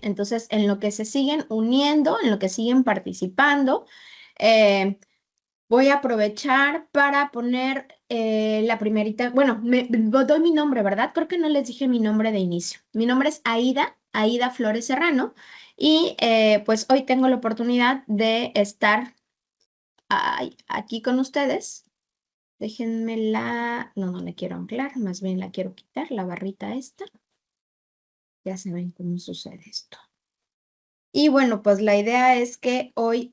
Entonces, en lo que se siguen uniendo, en lo que siguen participando, voy a aprovechar para poner la primerita. Bueno, doy mi nombre, ¿verdad? Creo que no les dije mi nombre de inicio. Mi nombre es Aida Flores Serrano, y pues hoy tengo la oportunidad de estar aquí con ustedes. Déjenme no la quiero anclar, más bien la quiero quitar, la barrita esta. Ya se ven cómo sucede esto. Y bueno, pues la idea es que hoy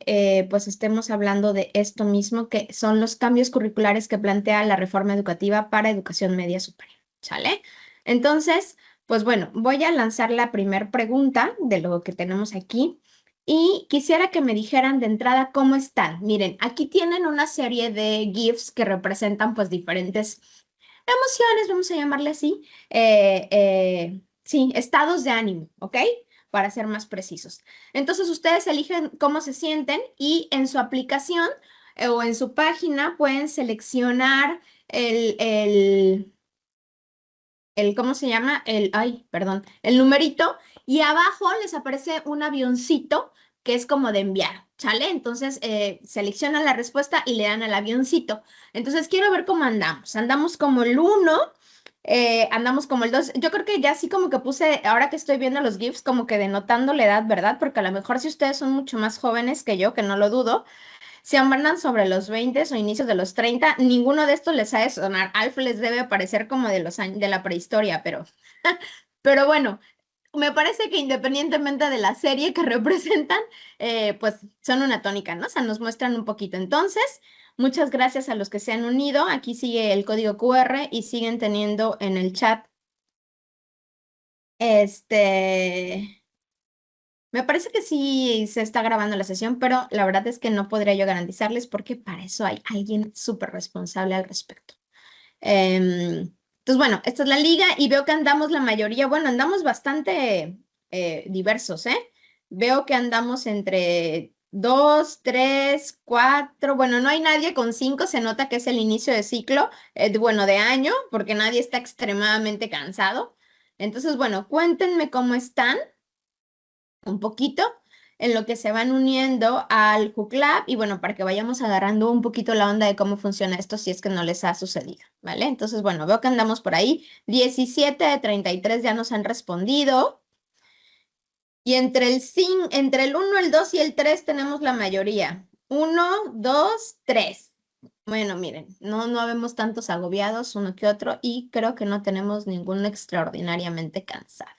pues estemos hablando de esto mismo, que son los cambios curriculares que plantea la reforma educativa para educación media superior, ¿sale? Entonces, pues bueno, voy a lanzar la primera pregunta de lo que tenemos aquí y quisiera que me dijeran de entrada cómo están. Miren, aquí tienen una serie de GIFs que representan pues diferentes emociones, vamos a llamarle así, sí, estados de ánimo, ¿ok? Para ser más precisos. Entonces ustedes eligen cómo se sienten y en su aplicación o en su página pueden seleccionar ¿cómo se llama? El numerito, y abajo les aparece un avioncito que es como de enviar, ¿sale? Entonces seleccionan la respuesta y le dan al avioncito. Entonces quiero ver cómo andamos. Andamos como el 1, andamos como el 2. Yo creo que ya así como que puse, ahora que estoy viendo los GIFs, como que denotando la edad, ¿verdad? Porque a lo mejor si ustedes son mucho más jóvenes que yo, que no lo dudo, si andan sobre los 20 o inicios de los 30, ninguno de estos les ha de sonar. Alf les debe parecer como de los años de la prehistoria, pero bueno, me parece que independientemente de la serie que representan, pues son una tónica, ¿no? O sea, nos muestran un poquito. Entonces, muchas gracias a los que se han unido. Aquí sigue el código QR y siguen teniendo en el chat. Me parece que sí se está grabando la sesión, pero la verdad es que no podría yo garantizarles porque para eso hay alguien súper responsable al respecto. Entonces, bueno, esta es la liga y veo que andamos la mayoría, bueno, andamos bastante diversos, ¿eh? Veo que andamos entre 2, 3, 4, bueno, no hay nadie con 5, se nota que es el inicio de ciclo, bueno, de año, porque nadie está extremadamente cansado. Entonces, bueno, cuéntenme cómo están un poquito en lo que se van uniendo al JUCLAB y bueno, para que vayamos agarrando un poquito la onda de cómo funciona esto si es que no les ha sucedido, ¿vale? Entonces, bueno, veo que andamos por ahí. 17 de 33 ya nos han respondido. Y entre el 1, el 2 y el 3 tenemos la mayoría. 1, 2, 3. Bueno, miren, no vemos tantos agobiados uno que otro y creo que no tenemos ninguno extraordinariamente cansado.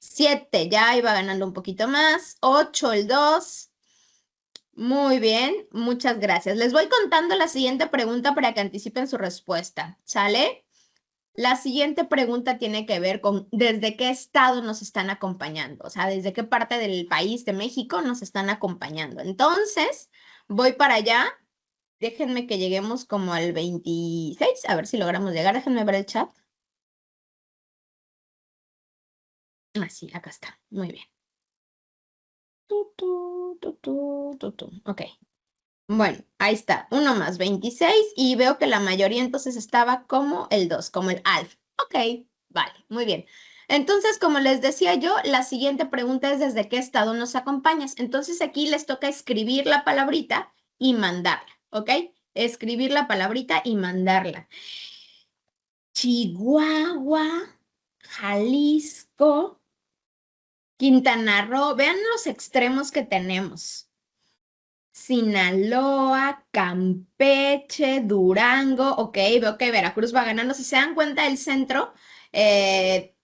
7, ya iba ganando un poquito más. 8, el 2. Muy bien, muchas gracias. Les voy contando la siguiente pregunta para que anticipen su respuesta, ¿sale? La siguiente pregunta tiene que ver con desde qué estado nos están acompañando, o sea, desde qué parte del país de México nos están acompañando. Entonces, voy para allá. Déjenme que lleguemos como al 26, a ver si logramos llegar. Déjenme ver el chat. Ah, sí, acá está. Muy bien. Ok. Bueno, ahí está. 1 más 26 y veo que la mayoría entonces estaba como el 2, como el ALF. Ok, vale, muy bien. Entonces, como les decía yo, la siguiente pregunta es ¿desde qué estado nos acompañas? Entonces aquí les toca escribir la palabrita y mandarla, ¿ok? Escribir la palabrita y mandarla. Chihuahua, Jalisco, Quintana Roo. Vean los extremos que tenemos. Sinaloa, Campeche, Durango, ok, veo que Veracruz va ganando. Si se dan cuenta, el centro,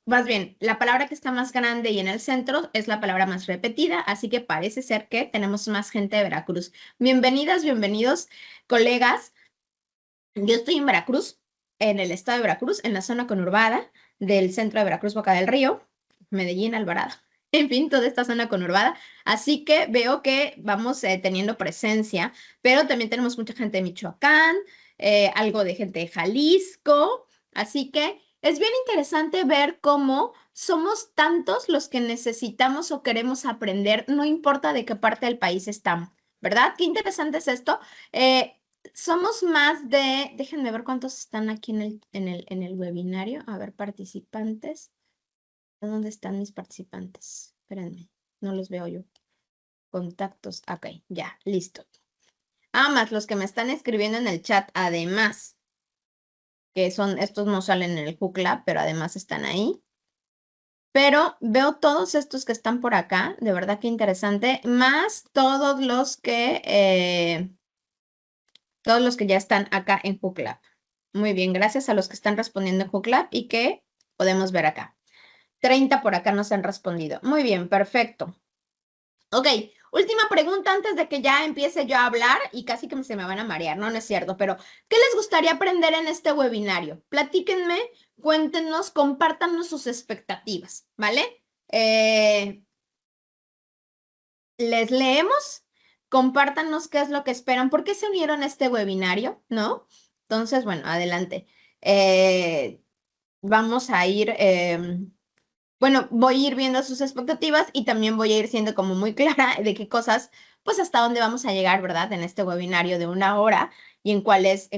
más bien, la palabra que está más grande y en el centro es la palabra más repetida, así que parece ser que tenemos más gente de Veracruz. Bienvenidas, bienvenidos, colegas. Yo estoy en Veracruz, en el estado de Veracruz, en la zona conurbada del centro de Veracruz, Boca del Río, Medellín, Alvarado, en fin, toda esta zona conurbada. Así que veo que vamos teniendo presencia, pero también tenemos mucha gente de Michoacán, algo de gente de Jalisco. Así que es bien interesante ver cómo somos tantos los que necesitamos o queremos aprender, no importa de qué parte del país estamos, ¿verdad? Qué interesante es esto. Somos más déjenme ver cuántos están aquí en el webinario. A ver, participantes. ¿Dónde están mis participantes? Espérenme. no los veo yo. Contactos, ok, ya, listo. Más los que me están escribiendo en el chat, además, que son, estos no salen en el Hook Lab, pero además están ahí. Pero veo todos estos que están por acá, de verdad que interesante, más todos los que ya están acá en Hook Lab. Muy bien, gracias a los que están respondiendo en Hook Lab y que podemos ver acá. 30 por acá nos han respondido. Muy bien, perfecto. Ok, última pregunta antes de que ya empiece yo a hablar y casi que se me van a marear, no, no es cierto, pero ¿qué les gustaría aprender en este webinario? Platíquenme, cuéntenos, compártanos sus expectativas, ¿vale? Les leemos, compártanos qué es lo que esperan, por qué se unieron a este webinario, ¿no? Entonces, bueno, adelante. Vamos a ir, bueno, voy a ir viendo sus expectativas y también voy a ir siendo como muy clara de qué cosas, pues hasta dónde vamos a llegar, ¿verdad? En este webinario de 1 hora y en cuáles,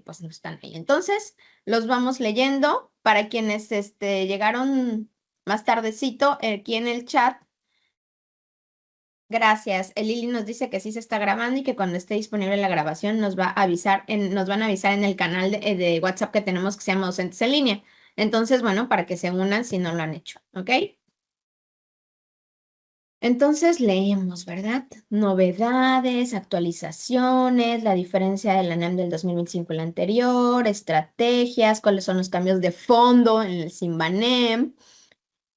pues no están ahí. Entonces, los vamos leyendo para quienes llegaron más tardecito aquí en el chat. Gracias. El Lili nos dice que sí se está grabando y que cuando esté disponible la grabación nos va a avisar nos van a avisar en el canal de WhatsApp que tenemos que se llama Docentes en Línea. Entonces, bueno, para que se unan si no lo han hecho, ¿ok? Entonces leemos, ¿verdad? Novedades, actualizaciones, la diferencia de la NEM del 2025 y la anterior, estrategias, cuáles son los cambios de fondo en el Simbanem.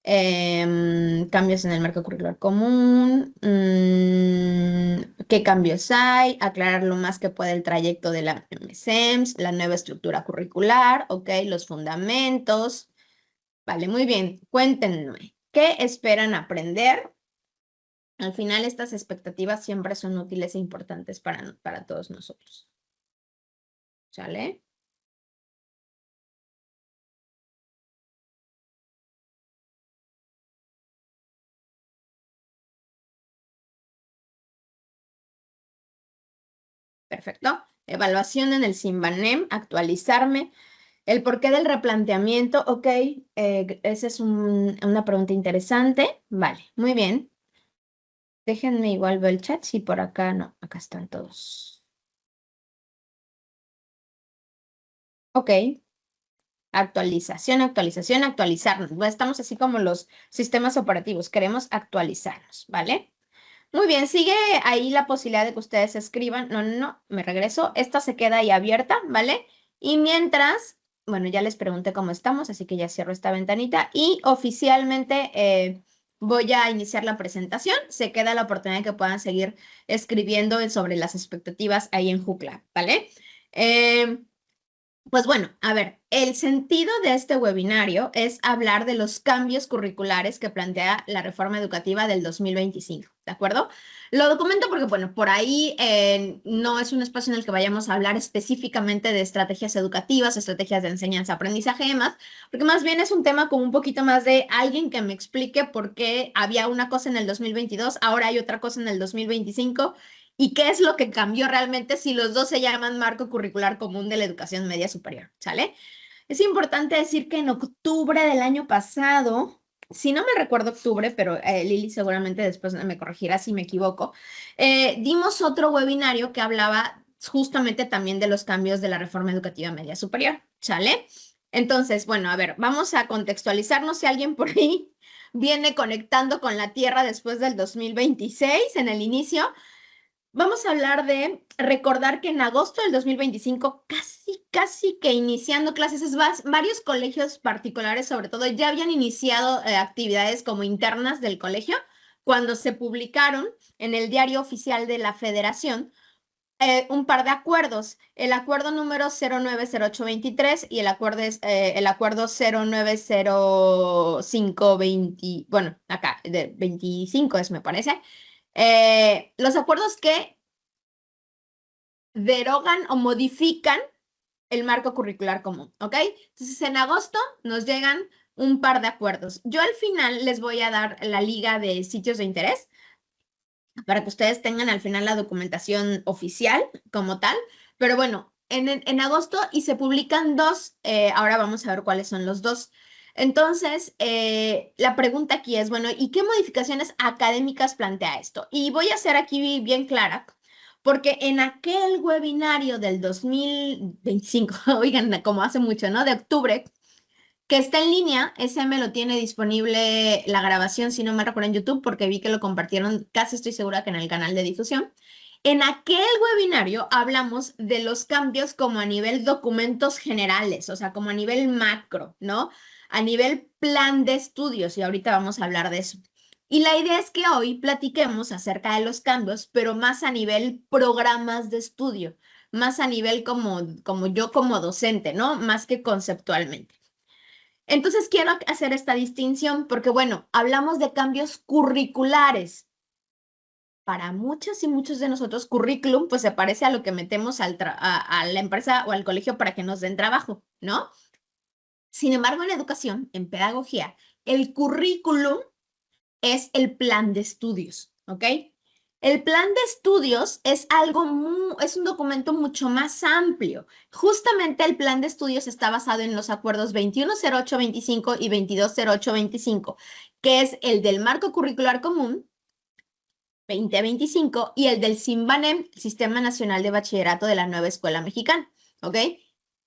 Cambios en el marco curricular común, qué cambios hay, aclarar lo más que pueda el trayecto de la MSEMS, la nueva estructura curricular, ok, los fundamentos. Vale, muy bien, cuéntenme, ¿qué esperan aprender? Al final, estas expectativas siempre son útiles e importantes para todos nosotros. ¿Sale? Perfecto. Evaluación en el Simbanem, actualizarme. El porqué del replanteamiento, ok, esa es una pregunta interesante. Vale, muy bien. Déjenme igual ver el chat, si por acá no, acá están todos. Ok, actualización, actualización, actualizarnos. Estamos así como los sistemas operativos, queremos actualizarnos, ¿vale? Muy bien, sigue ahí la posibilidad de que ustedes escriban. No, no, no, me regreso. Esta se queda ahí abierta, ¿vale? Y mientras, bueno, ya les pregunté cómo estamos, así que ya cierro esta ventanita y oficialmente voy a iniciar la presentación. Se queda la oportunidad de que puedan seguir escribiendo sobre las expectativas ahí en Jucla, ¿vale? Pues bueno, a ver, el sentido de este webinario es hablar de los cambios curriculares que plantea la reforma educativa del 2025, ¿de acuerdo? Lo documento porque, bueno, por ahí no es un espacio en el que vayamos a hablar específicamente de estrategias educativas, estrategias de enseñanza, aprendizaje y demás, porque más bien es un tema como un poquito más de alguien que me explique por qué había una cosa en el 2022, ahora hay otra cosa en el 2025. ¿Y qué es lo que cambió realmente si los dos se llaman Marco Curricular Común de la Educación Media Superior? ¿Sale? Es importante decir que en octubre del año pasado, si no me recuerdo octubre, pero Lili seguramente después me corregirá si me equivoco, dimos otro webinario que hablaba justamente también de los cambios de la reforma educativa media superior. ¿Sale? Entonces, bueno, a ver, vamos a contextualizarnos si alguien por ahí viene conectando con la Tierra después del 2026 en el inicio. Vamos a hablar de recordar que en agosto del 2025, casi que iniciando clases, varios colegios particulares, sobre todo, ya habían iniciado actividades como internas del colegio cuando se publicaron en el diario oficial de la Federación un par de acuerdos. El acuerdo número 090823 y el acuerdo 090520, bueno, acá, de 25 es, me parece. Los acuerdos que derogan o modifican el marco curricular común, ¿ok? Entonces, en agosto nos llegan un par de acuerdos. Yo al final les voy a dar la liga de sitios de interés para que ustedes tengan al final la documentación oficial como tal, pero bueno, en agosto y se publican dos, ahora vamos a ver cuáles son los dos. Entonces, la pregunta aquí es, bueno, ¿y qué modificaciones académicas plantea esto? Y voy a ser aquí bien clara, porque en aquel webinario del 2025, oigan, como hace mucho, ¿no? De octubre, que está en línea, ese me lo tiene disponible la grabación, si no me recuerdo, en YouTube, porque vi que lo compartieron, casi estoy segura que en el canal de difusión. En aquel webinario hablamos de los cambios como a nivel documentos generales, o sea, como a nivel macro, ¿no? A nivel plan de estudios, y ahorita vamos a hablar de eso. Y la idea es que hoy platiquemos acerca de los cambios, pero más a nivel programas de estudio, más a nivel como yo como docente, ¿no? Más que conceptualmente. Entonces quiero hacer esta distinción porque, bueno, hablamos de cambios curriculares. Para muchas y muchos de nosotros, currículum, pues se parece a lo que metemos a la empresa o al colegio para que nos den trabajo, ¿no? Sin embargo, en educación, en pedagogía, el currículum es el plan de estudios, ¿ok? El plan de estudios es es un documento mucho más amplio. Justamente el plan de estudios está basado en los acuerdos 210825 y 220825, que es el del marco curricular común 2025 y el del SIMBANEM, Sistema Nacional de Bachillerato de la Nueva Escuela Mexicana, ¿ok?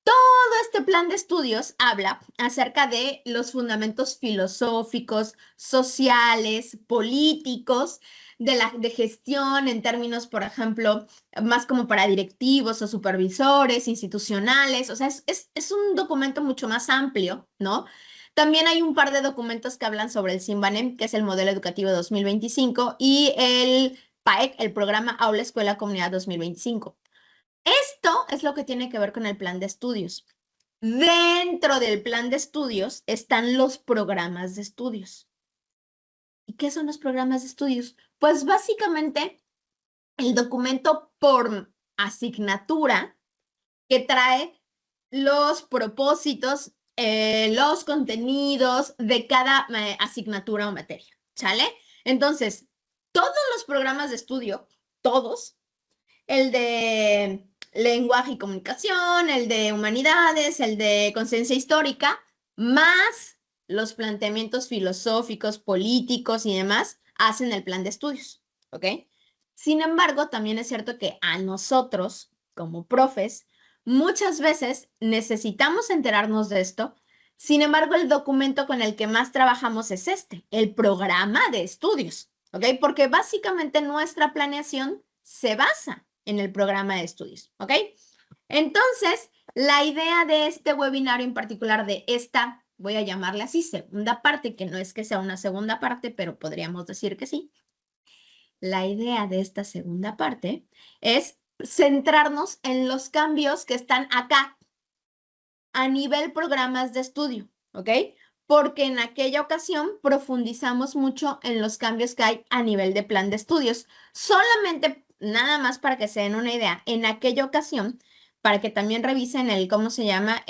Todo este plan de estudios habla acerca de los fundamentos filosóficos, sociales, políticos, de gestión en términos, por ejemplo, más como para directivos o supervisores, institucionales, o sea, es un documento mucho más amplio, ¿no? También hay un par de documentos que hablan sobre el SIMBANEM, que es el Modelo Educativo 2025, y el PAEC, el Programa Aula Escuela Comunidad 2025. Esto es lo que tiene que ver con el plan de estudios. Dentro del plan de estudios están los programas de estudios. ¿Y qué son los programas de estudios? Pues básicamente el documento por asignatura que trae los propósitos, los contenidos de cada asignatura o materia, ¿sale? Entonces, todos los programas de estudio, todos, el de lenguaje y comunicación, el de humanidades, el de conciencia histórica, más los planteamientos filosóficos, políticos y demás, hacen el plan de estudios, ¿ok? Sin embargo, también es cierto que a nosotros, como profes, muchas veces necesitamos enterarnos de esto. Sin embargo, el documento con el que más trabajamos es este, el programa de estudios, ¿ok? Porque básicamente nuestra planeación se basa en el programa de estudios, ¿ok? Entonces, la idea de este webinario en particular, de esta, voy a llamarle así, segunda parte, que no es que sea una segunda parte, pero podríamos decir que sí. La idea de esta segunda parte es centrarnos en los cambios que están acá a nivel programas de estudio, ¿ok? Porque en aquella ocasión profundizamos mucho en los cambios que hay a nivel de plan de estudios. Solamente, nada más para que se den una idea, en aquella ocasión, para que también revisen ¿cómo se llama?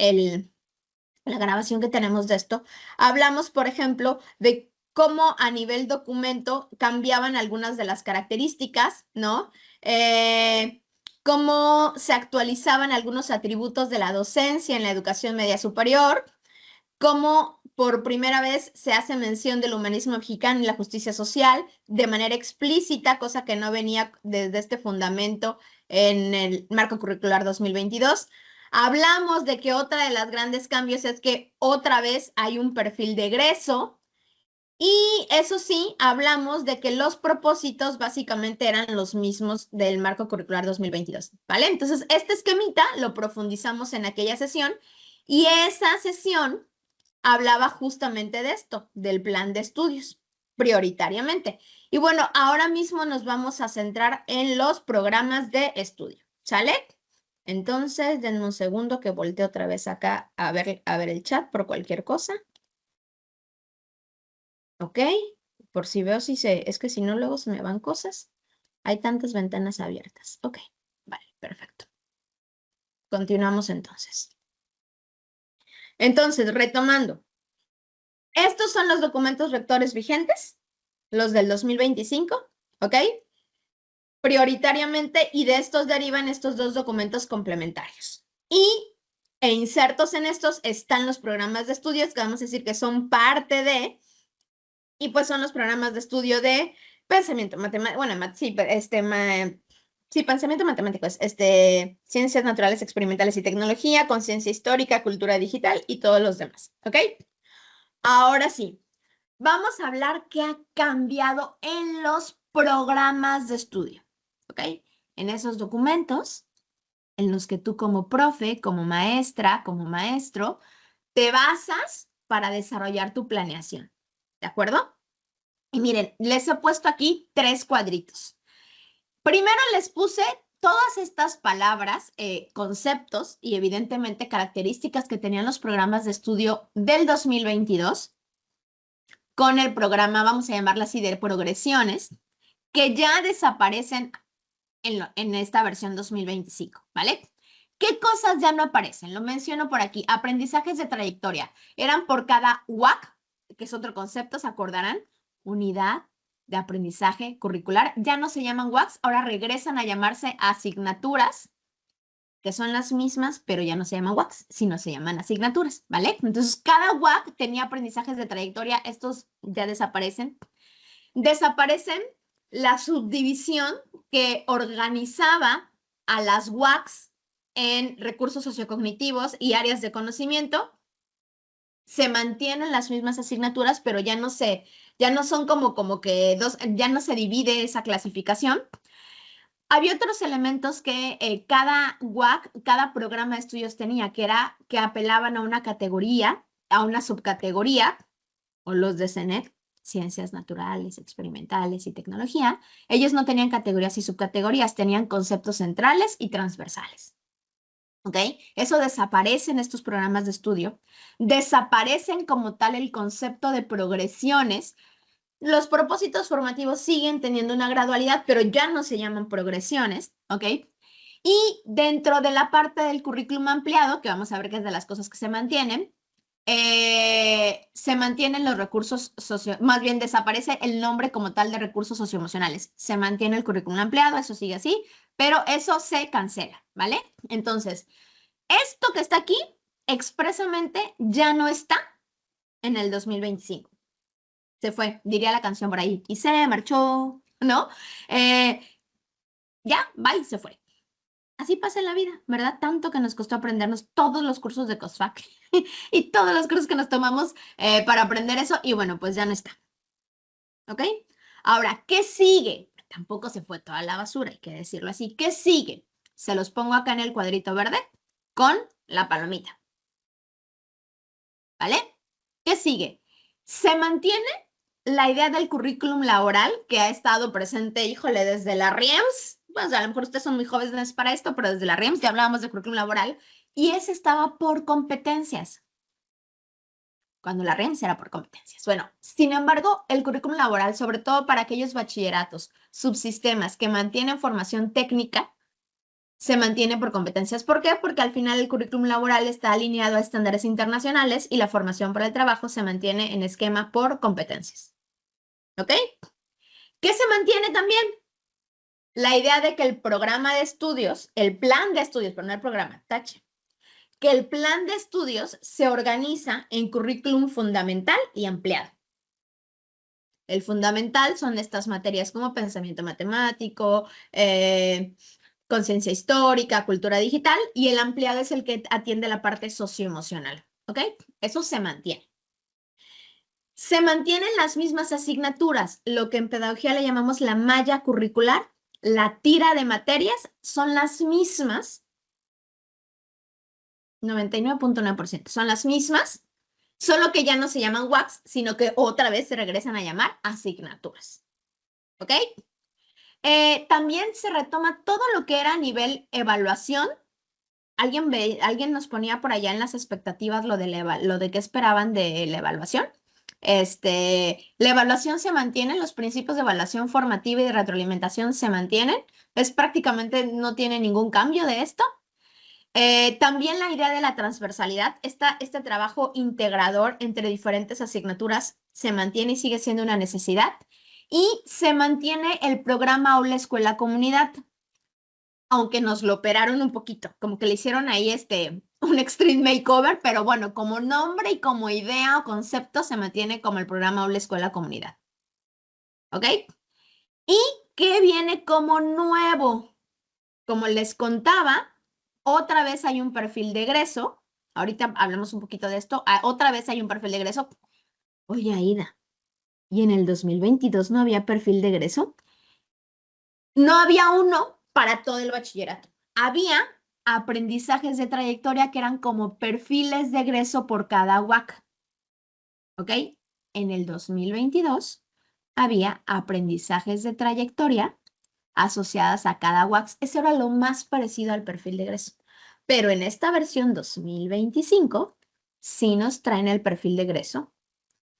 La grabación que tenemos de esto, hablamos, por ejemplo, de cómo a nivel documento cambiaban algunas de las características, ¿no? Cómo se actualizaban algunos atributos de la docencia en la educación media superior, cómo por primera vez se hace mención del humanismo mexicano y la justicia social de manera explícita, cosa que no venía desde este fundamento en el marco curricular 2022. Hablamos de que otra de las grandes cambios es que otra vez hay un perfil de egreso. Y eso sí, hablamos de que los propósitos básicamente eran los mismos del marco curricular 2022, ¿vale? Entonces, este esquemita lo profundizamos en aquella sesión y esa sesión hablaba justamente de esto, del plan de estudios, prioritariamente. Y bueno, ahora mismo nos vamos a centrar en los programas de estudio, ¿sale? Entonces, denme un segundo que voltee otra vez acá a ver el chat por cualquier cosa. ¿Ok? Por si veo es que si no luego se me van cosas. Hay tantas ventanas abiertas. Ok, vale, perfecto. Continuamos entonces. Entonces, retomando. Estos son los documentos rectores vigentes, los del 2025, ¿ok? Prioritariamente, y de estos derivan estos dos documentos complementarios. Y E insertos en estos están los programas de estudios, que vamos a decir que son parte de, y pues son los programas de estudio de pensamiento matemático, bueno, sí, sí, pensamiento matemático, ciencias naturales, experimentales y tecnología, conciencia histórica, cultura digital y todos los demás, ¿ok? Ahora sí, vamos a hablar qué ha cambiado en los programas de estudio, ¿ok? En esos documentos en los que tú como profe, como maestra, como maestro, te basas para desarrollar tu planeación, ¿de acuerdo? Y miren, les he puesto aquí 3 cuadritos. Primero les puse todas estas palabras, conceptos y evidentemente características que tenían los programas de estudio del 2022 con el programa, vamos a llamarlo así, de progresiones, que ya desaparecen en esta versión 2025, ¿vale? ¿Qué cosas ya no aparecen? Lo menciono por aquí. Aprendizajes de trayectoria. Eran por cada UAC, que es otro concepto, ¿se acordarán? Unidad de aprendizaje curricular. Ya no se llaman UACs, ahora regresan a llamarse asignaturas, que son las mismas, pero ya no se llaman UACs, sino se llaman asignaturas, ¿vale? Entonces, cada UAC tenía aprendizajes de trayectoria, estos ya desaparecen. Desaparecen la subdivisión que organizaba a las UACs en recursos sociocognitivos y áreas de conocimiento. Se mantienen las mismas asignaturas, pero ya no son como que dos, ya no se divide esa clasificación. Había otros elementos que cada UAC, cada programa de estudios tenía, que apelaban a una categoría, a una subcategoría, o los de CENET, ciencias naturales, experimentales y tecnología. Ellos no tenían categorías y subcategorías, tenían conceptos centrales y transversales. ¿Ok? Eso desaparece en estos programas de estudio. Desaparecen como tal el concepto de progresiones. Los propósitos formativos siguen teniendo una gradualidad, pero ya no se llaman progresiones, ¿ok? Y dentro de la parte del currículum ampliado, que vamos a ver que es de las cosas que se mantienen los recursos más bien desaparece el nombre como tal de recursos socioemocionales. Se mantiene el currículum ampliado, eso sigue así, pero eso se cancela, ¿vale? Entonces, esto que está aquí expresamente ya no está en el 2025. Se fue, diría la canción por ahí, y se marchó, ¿no? Ya, bye, se fue. Así pasa en la vida, ¿verdad? Tanto que nos costó aprendernos todos los cursos de COSFAC y todos los cursos que nos tomamos para aprender eso, y bueno, pues ya no está. ¿Ok? Ahora, ¿qué sigue? Tampoco se fue toda la basura, hay que decirlo así. ¿Qué sigue? Se los pongo acá en el cuadrito verde con la palomita. ¿Vale? ¿Qué sigue? Se mantiene la idea del currículum laboral que ha estado presente, híjole, desde la RIEMS. Pues a lo mejor ustedes son muy jóvenes para esto, pero desde la RIEMS ya hablábamos de currículum laboral y ese estaba por competencias. Cuando la RIEMS era por competencias. Bueno, sin embargo, el currículum laboral, sobre todo para aquellos bachilleratos, subsistemas que mantienen formación técnica, se mantiene por competencias. ¿Por qué? Porque al final el currículum laboral está alineado a estándares internacionales y la formación para el trabajo se mantiene en esquema por competencias. ¿Ok? ¿Qué se mantiene también? La idea de que el programa de estudios, el plan de estudios, pero no el programa, tache, que el plan de estudios se organiza en currículum fundamental y ampliado. El fundamental son estas materias como pensamiento matemático, conciencia histórica, cultura digital, y el ampliado es el que atiende la parte socioemocional. ¿Ok? Eso se mantiene. Se mantienen las mismas asignaturas, lo que en pedagogía le llamamos la malla curricular, la tira de materias, son las mismas, 99.9%, son las mismas, solo que ya no se llaman UACs, sino que otra vez se regresan a llamar asignaturas. ¿Ok? También se retoma todo lo que era a nivel evaluación. Alguien nos ponía por allá en las expectativas lo de qué esperaban de la evaluación. La evaluación se mantiene, los principios de evaluación formativa y de retroalimentación se mantienen. Es prácticamente no tiene ningún cambio de esto. También la idea de la transversalidad, este trabajo integrador entre diferentes asignaturas se mantiene y sigue siendo una necesidad. Y se mantiene el programa Aula Escuela Comunidad, aunque nos lo operaron un poquito, como que le hicieron ahí un Extreme Makeover, pero bueno, como nombre y como idea o concepto se mantiene como el programa Aula Escuela Comunidad. ¿Ok? ¿Y qué viene como nuevo? Como les contaba, otra vez hay un perfil de egreso. Ahorita hablamos un poquito de esto. Otra vez hay un perfil de egreso. Oye, Aida, ¿y en el 2022 no había perfil de egreso? No había uno para todo el bachillerato. Había aprendizajes de trayectoria que eran como perfiles de egreso por cada UAC. ¿Ok? En el 2022 había aprendizajes de trayectoria asociadas a cada UAC. Eso era lo más parecido al perfil de egreso. Pero en esta versión 2025 sí nos traen el perfil de egreso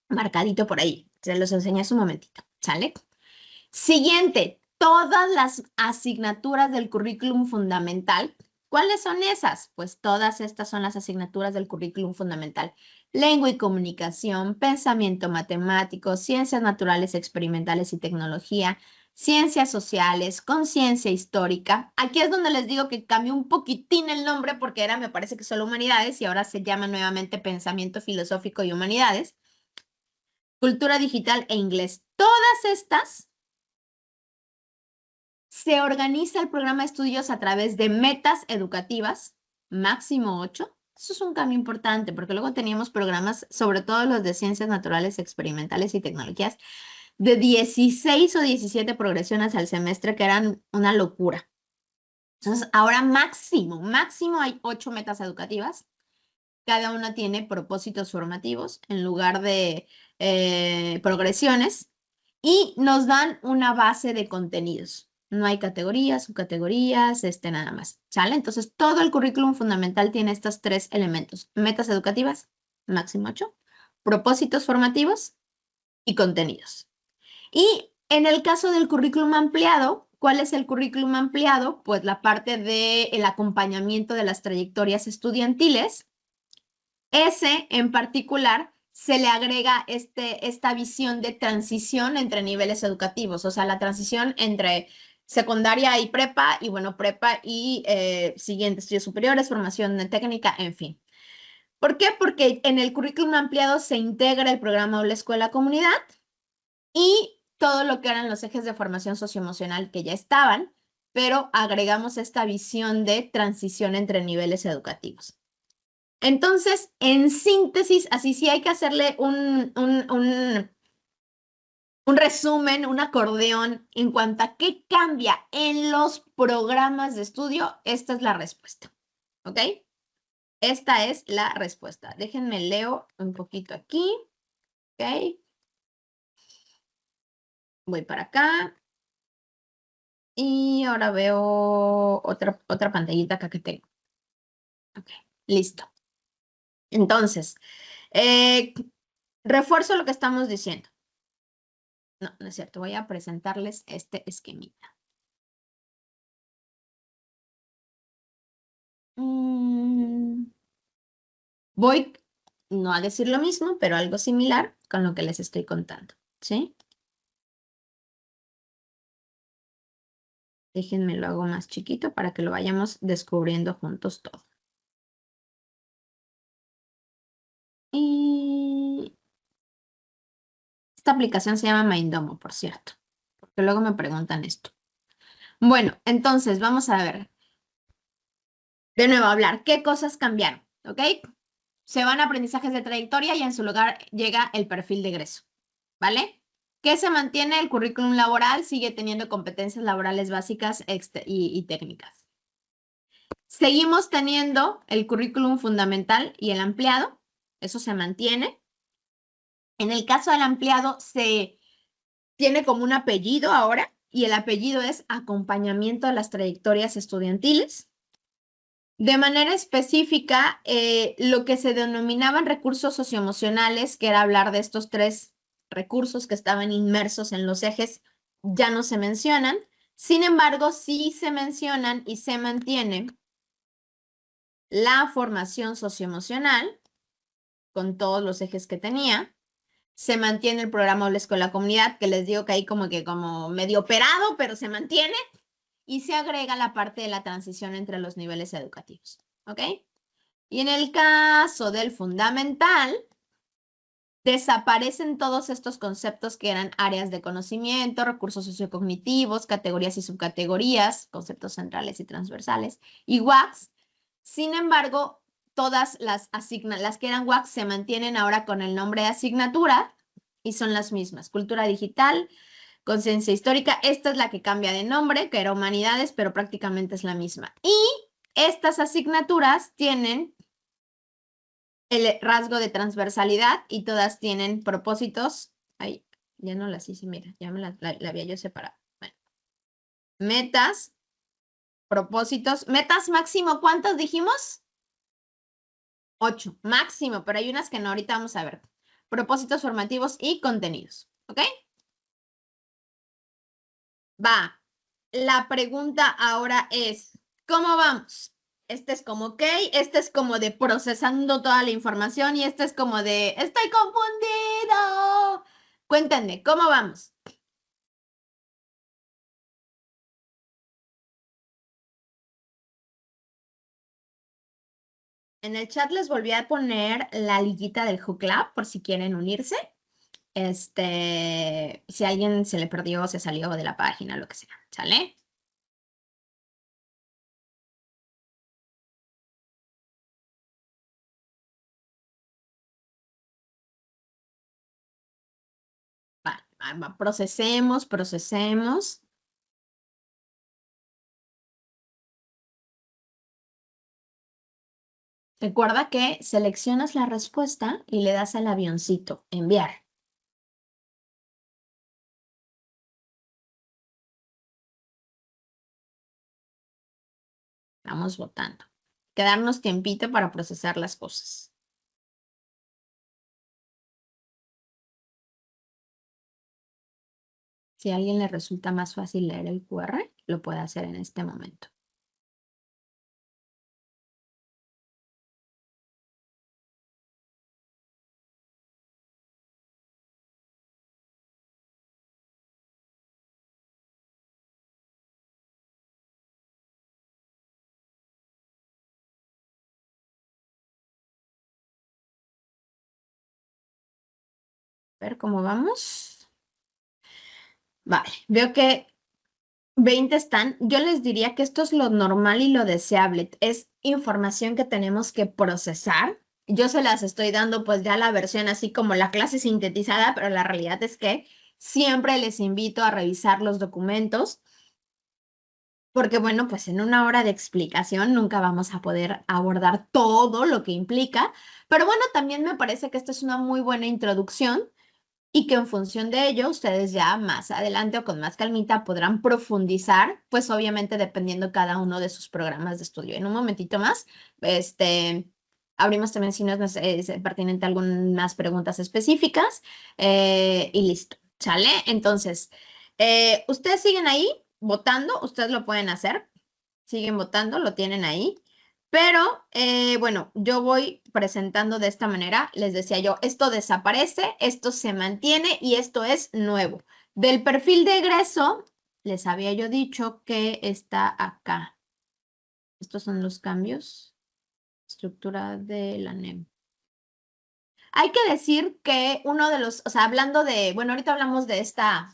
marcadito por ahí. Se los enseñé hace un momentito. ¿Sale? Siguiente, todas las asignaturas del currículum fundamental. ¿Cuáles son esas? Pues todas estas son las asignaturas del currículum fundamental. Lengua y comunicación, pensamiento matemático, ciencias naturales experimentales y tecnología, ciencias sociales, conciencia histórica. Aquí es donde les digo que cambió un poquitín el nombre porque era, me parece que solo humanidades y ahora se llama nuevamente pensamiento filosófico y humanidades. Cultura digital e inglés. Todas estas se organiza el programa de estudios a través de metas educativas, máximo 8. Eso es un cambio importante porque luego teníamos programas, sobre todo los de ciencias naturales, experimentales y tecnologías, de 16 o 17 progresiones al semestre que eran una locura. Entonces, ahora máximo hay 8 metas educativas. Cada una tiene propósitos formativos en lugar de progresiones y nos dan una base de contenidos. No hay categorías, subcategorías, nada más. ¿Sale? Entonces, todo el currículum fundamental tiene estos 3 elementos. Metas educativas, máximo 8, propósitos formativos y contenidos. Y en el caso del currículum ampliado, ¿cuál es el currículum ampliado? Pues la parte del acompañamiento de las trayectorias estudiantiles. Ese en particular se le agrega esta visión de transición entre niveles educativos, o sea, la transición entre secundaria y prepa, y bueno, prepa y siguiente, estudios superiores, formación técnica, en fin. ¿Por qué? Porque en el currículum ampliado se integra el programa Aula Escuela Comunidad y todo lo que eran los ejes de formación socioemocional que ya estaban, pero agregamos esta visión de transición entre niveles educativos. Entonces, en síntesis, así sí hay que hacerle un resumen, un acordeón en cuanto a qué cambia en los programas de estudio, esta es la respuesta. ¿Ok? Esta es la respuesta. Déjenme leo un poquito aquí. ¿Ok? Voy para acá. Y ahora veo otra pantallita acá que tengo. Ok, listo. Entonces, refuerzo lo que estamos diciendo. No, no es cierto. Voy a presentarles este esquemita. Voy, no a decir lo mismo, pero algo similar con lo que les estoy contando, ¿sí? Déjenme lo hago más chiquito para que lo vayamos descubriendo juntos todo. Y esta aplicación se llama Mindomo, por cierto, porque luego me preguntan esto. Bueno, entonces vamos a ver. De nuevo, hablar. ¿Qué cosas cambiaron? ¿Ok? Se van a aprendizajes de trayectoria y en su lugar llega el perfil de egreso. ¿Vale? ¿Qué se mantiene? El currículum laboral sigue teniendo competencias laborales básicas y técnicas. Seguimos teniendo el currículum fundamental y el ampliado. Eso se mantiene. En el caso del ampliado se tiene como un apellido ahora y el apellido es acompañamiento a las trayectorias estudiantiles. De manera específica, lo que se denominaban recursos socioemocionales, que era hablar de estos 3 recursos que estaban inmersos en los ejes, ya no se mencionan. Sin embargo, sí se mencionan y se mantienen la formación socioemocional, con todos los ejes que tenía. Se mantiene el programa Aula Escuela Comunidad, que les digo que ahí como medio operado, pero se mantiene. Y se agrega la parte de la transición entre los niveles educativos. ¿Ok? Y en el caso del fundamental, desaparecen todos estos conceptos que eran áreas de conocimiento, recursos sociocognitivos, categorías y subcategorías, conceptos centrales y transversales, y WACS. Sin embargo, todas las que eran WACS se mantienen ahora con el nombre de asignatura y son las mismas. Cultura digital, conciencia histórica, esta es la que cambia de nombre, que era humanidades, pero prácticamente es la misma. Y estas asignaturas tienen el rasgo de transversalidad y todas tienen propósitos. Ay, ya no las hice, mira, ya me la había yo separado. Bueno, metas, propósitos, metas máximo, ¿cuántos dijimos? 8, máximo, pero hay unas que no, ahorita vamos a ver. Propósitos formativos y contenidos, ¿ok? Va. La pregunta ahora es, ¿cómo vamos? Este es como ok, este es como de procesando toda la información y este es como de estoy confundido. Cuéntenme, ¿cómo vamos? En el chat les volví a poner la liguita del Club por si quieren unirse. Si a alguien se le perdió, se salió de la página, lo que sea, ¿sale? Procesemos. Recuerda que seleccionas la respuesta y le das al avioncito, enviar. Vamos votando. Quedarnos tiempito para procesar las cosas. Si a alguien le resulta más fácil leer el QR, lo puede hacer en este momento. A ver cómo vamos. Vale, veo que 20 están. Yo les diría que esto es lo normal y lo deseable. Es información que tenemos que procesar. Yo se las estoy dando pues ya la versión así como la clase sintetizada, pero la realidad es que siempre les invito a revisar los documentos porque bueno, pues en una hora de explicación nunca vamos a poder abordar todo lo que implica, pero bueno, también me parece que esta es una muy buena introducción y que en función de ello ustedes ya más adelante o con más calmita podrán profundizar, pues obviamente dependiendo cada uno de sus programas de estudio. En un momentito más, abrimos también si no es pertinente algunas preguntas específicas y listo, ¿sale? Entonces, ustedes siguen ahí votando, ustedes lo pueden hacer, siguen votando, lo tienen ahí. Pero bueno, yo voy presentando de esta manera. Les decía yo, esto desaparece, esto se mantiene y esto es nuevo. Del perfil de egreso, les había yo dicho que está acá. Estos son los cambios. Estructura de la NEM. Hay que decir que uno de los, o sea, hablando de, bueno, ahorita hablamos de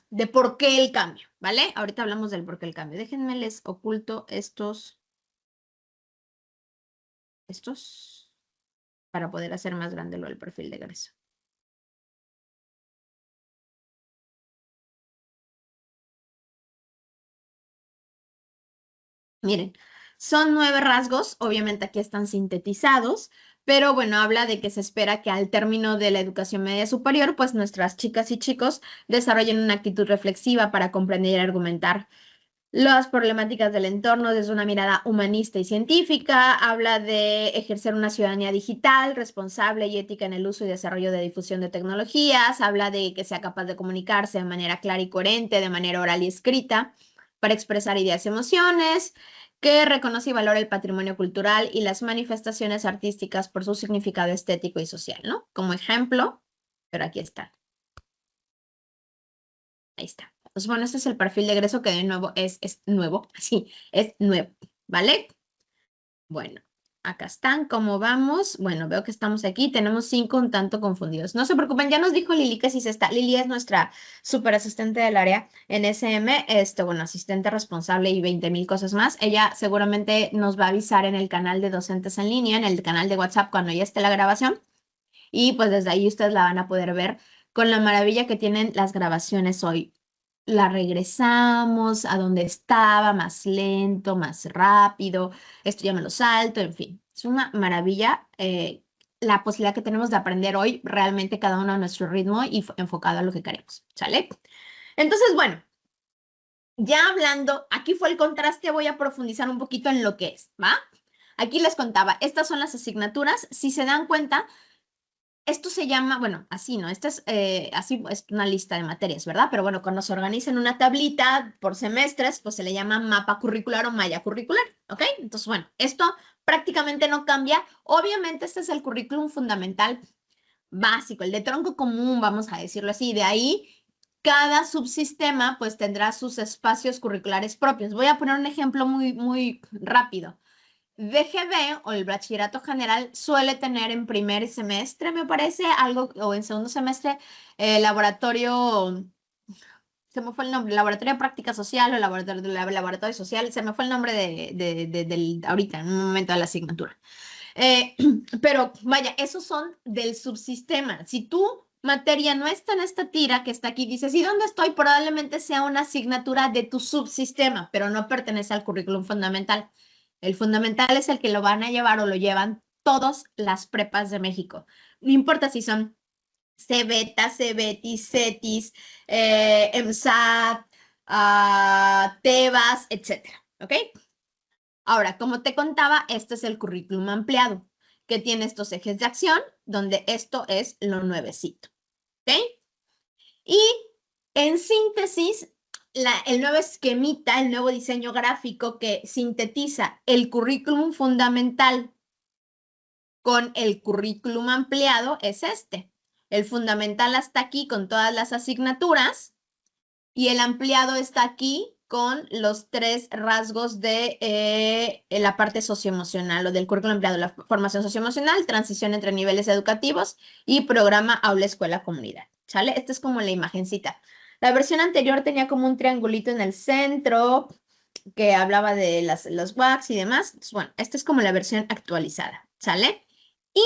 de por qué el cambio, ¿vale? Ahorita hablamos del por qué el cambio. Déjenme les oculto estos para poder hacer más grande lo del perfil de egreso. Miren, son 9 rasgos, obviamente aquí están sintetizados, pero bueno, habla de que se espera que al término de la educación media superior, pues nuestras chicas y chicos desarrollen una actitud reflexiva para comprender y argumentar las problemáticas del entorno desde una mirada humanista y científica. Habla de ejercer una ciudadanía digital, responsable y ética en el uso y desarrollo de difusión de tecnologías. Habla de que sea capaz de comunicarse de manera clara y coherente, de manera oral y escrita, para expresar ideas y emociones, que reconoce y valora el patrimonio cultural y las manifestaciones artísticas por su significado estético y social, ¿no? Como ejemplo, pero aquí está. Ahí está. Pues bueno, este es el perfil de egreso que de nuevo es nuevo, así, es nuevo, ¿vale? Bueno, Acá están, ¿cómo vamos? Bueno, veo que estamos aquí, tenemos 5 un tanto confundidos. No se preocupen, ya nos dijo Lili que sí se está. Lili es nuestra súper asistente del área en SM, bueno, asistente responsable y 20,000 cosas más. Ella seguramente nos va a avisar en el canal de docentes en línea, en el canal de WhatsApp cuando ya esté la grabación. Y pues desde ahí ustedes la van a poder ver con la maravilla que tienen las grabaciones hoy. La regresamos a donde estaba, más lento, más rápido, esto ya me lo salto, en fin. Es una maravilla la posibilidad que tenemos de aprender hoy realmente cada uno a nuestro ritmo y enfocado a lo que queremos, ¿sale? Entonces, bueno, ya hablando, aquí fue el contraste, voy a profundizar un poquito en lo que es, ¿va? Aquí les contaba, estas son las asignaturas, si se dan cuenta, esto se llama, bueno, así, ¿no? Esta es, así es una lista de materias, ¿verdad? Pero bueno, cuando se organiza en una tablita por semestres, pues se le llama mapa curricular o malla curricular, ¿ok? Entonces, bueno, esto prácticamente no cambia. Obviamente, este es el currículum fundamental básico, el de tronco común, vamos a decirlo así. De ahí, cada subsistema, pues tendrá sus espacios curriculares propios. Voy a poner un ejemplo muy rápido. DGB o el bachillerato general suele tener en primer semestre, me parece, algo, o en segundo semestre, laboratorio, se me fue el nombre, laboratorio de práctica social o laboratorio social, se me fue el nombre ahorita, en un momento de la asignatura. Eh, pero vaya, esos son del subsistema. Si tu materia no está en esta tira que está aquí, dices, ¿y dónde estoy? Probablemente sea una asignatura de tu subsistema, pero no pertenece al currículum fundamental. El fundamental es el que lo van a llevar o lo llevan todas las prepas de México. No importa si son CBETA, CBETIS, CETIS, EMSAT, TEBAS, etcétera. ¿Ok? Ahora, como te contaba, este es el currículum ampliado, que tiene estos ejes de acción, donde esto es lo nuevecito. ¿Ok? Y en síntesis, el nuevo esquemita, el nuevo diseño gráfico que sintetiza el currículum fundamental con el currículum ampliado es este. El fundamental hasta aquí con todas las asignaturas y el ampliado está aquí con los 3 rasgos de la parte socioemocional o del currículum ampliado, la formación socioemocional, transición entre niveles educativos y programa aula, escuela, comunidad. ¿Sale? Esta es como la imagencita. La versión anterior tenía como un triangulito en el centro que hablaba de los WACs y demás. Entonces, bueno, esta es como la versión actualizada. ¿Sale? Y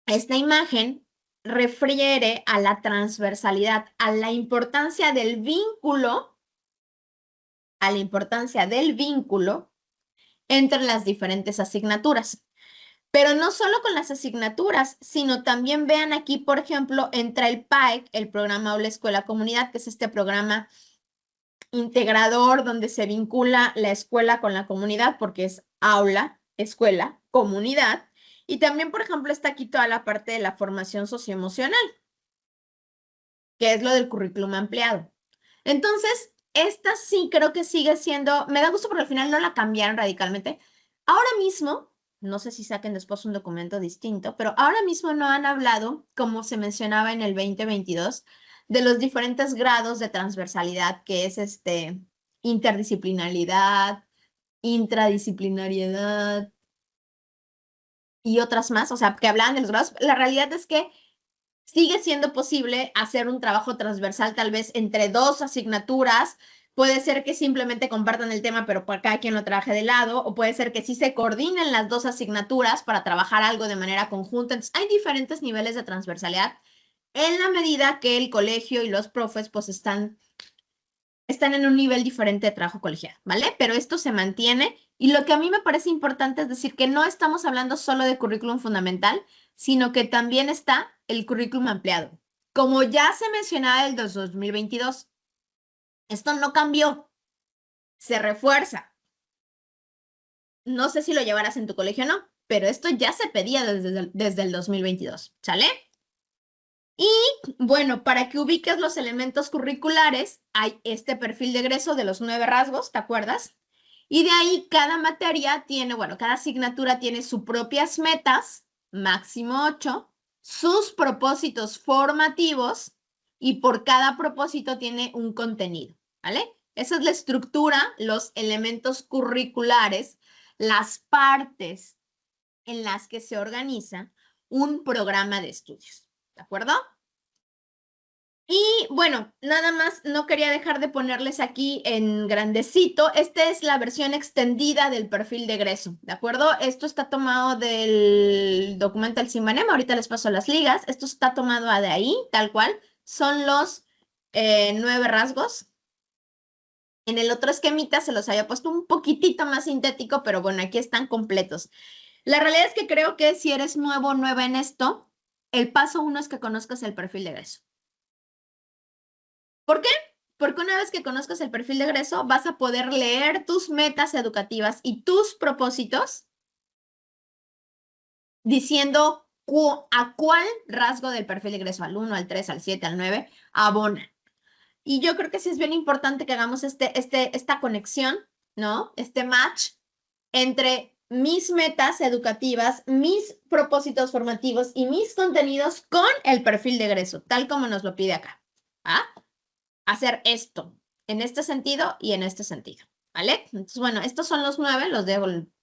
esta imagen refiere a la transversalidad, a la importancia del vínculo, entre las diferentes asignaturas. Pero no solo con las asignaturas, sino también vean aquí, por ejemplo, entra el PAEC, el programa Aula Escuela Comunidad, que es este programa integrador donde se vincula la escuela con la comunidad, porque es aula, escuela, comunidad. Y también, por ejemplo, está aquí toda la parte de la formación socioemocional, que es lo del currículum ampliado. Entonces, esta sí creo que sigue siendo, me da gusto porque al final no la cambiaron radicalmente. Ahora mismo, no sé si saquen después un documento distinto, pero ahora mismo no han hablado, como se mencionaba en el 2022, de los diferentes grados de transversalidad, que es interdisciplinariedad, intradisciplinariedad y otras más, o sea, que hablan de los grados. La realidad es que sigue siendo posible hacer un trabajo transversal tal vez entre 2 asignaturas. Puede ser que simplemente compartan el tema, pero cada quien lo trabaje de lado, o puede ser que sí se coordinen las 2 asignaturas para trabajar algo de manera conjunta. Entonces, hay diferentes niveles de transversalidad en la medida que el colegio y los profes pues están en un nivel diferente de trabajo colegial, ¿vale? Pero esto se mantiene y lo que a mí me parece importante es decir que no estamos hablando solo de currículum fundamental, sino que también está el currículum ampliado. Como ya se mencionaba el 2022, esto no cambió, se refuerza. No sé si lo llevarás en tu colegio o no, pero esto ya se pedía desde el 2022, ¿sale? Y bueno, para que ubiques los elementos curriculares, hay este perfil de egreso de los 9 rasgos, ¿te acuerdas? Y de ahí cada materia tiene, bueno, cada asignatura tiene sus propias metas, máximo 8, sus propósitos formativos y por cada propósito tiene un contenido, ¿vale? Esa es la estructura, los elementos curriculares, las partes en las que se organiza un programa de estudios, ¿de acuerdo? Y bueno, nada más no quería dejar de ponerles aquí en grandecito. Esta es la versión extendida del perfil de egreso, ¿de acuerdo? Esto está tomado del documento del Simbanem. Ahorita les paso las ligas. Esto está tomado de ahí, tal cual. Son los 9 rasgos. En el otro esquemita se los había puesto un poquitito más sintético, pero bueno, aquí están completos. La realidad es que creo que si eres nuevo o nueva en esto, el paso 1 es que conozcas el perfil de egreso. ¿Por qué? Porque una vez que conozcas el perfil de egreso, vas a poder leer tus metas educativas y tus propósitos diciendo a cuál rasgo del perfil de egreso, al 1, al 3, al 7, al 9, abonan. Y yo creo que sí es bien importante que hagamos esta conexión, ¿no? Este match entre mis metas educativas, mis propósitos formativos y mis contenidos con el perfil de egreso, tal como nos lo pide acá. ¿Ah? Hacer esto, en este sentido y en este sentido, ¿vale? Entonces, bueno, estos son los 9,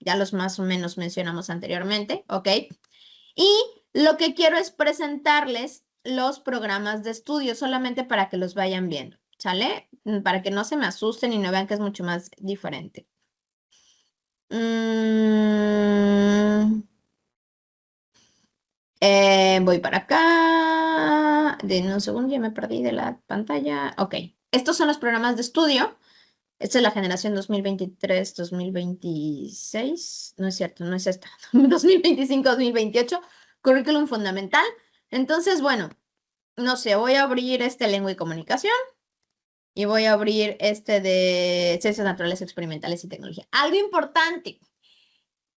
ya los más o menos mencionamos anteriormente, ¿ok? Y lo que quiero es presentarles los programas de estudio, solamente para que los vayan viendo, ¿sale? Para que no se me asusten y no vean que es mucho más diferente. Voy para acá. De un segundo, ya me perdí de la pantalla. Ok. Estos son los programas de estudio. Esta es la generación 2023-2026. No es cierto, no es esta. 2025-2028. Currículum fundamental. Entonces, bueno, no sé, voy a abrir este lengua y comunicación. Y voy a abrir este de ciencias naturales experimentales y tecnología. Algo importante.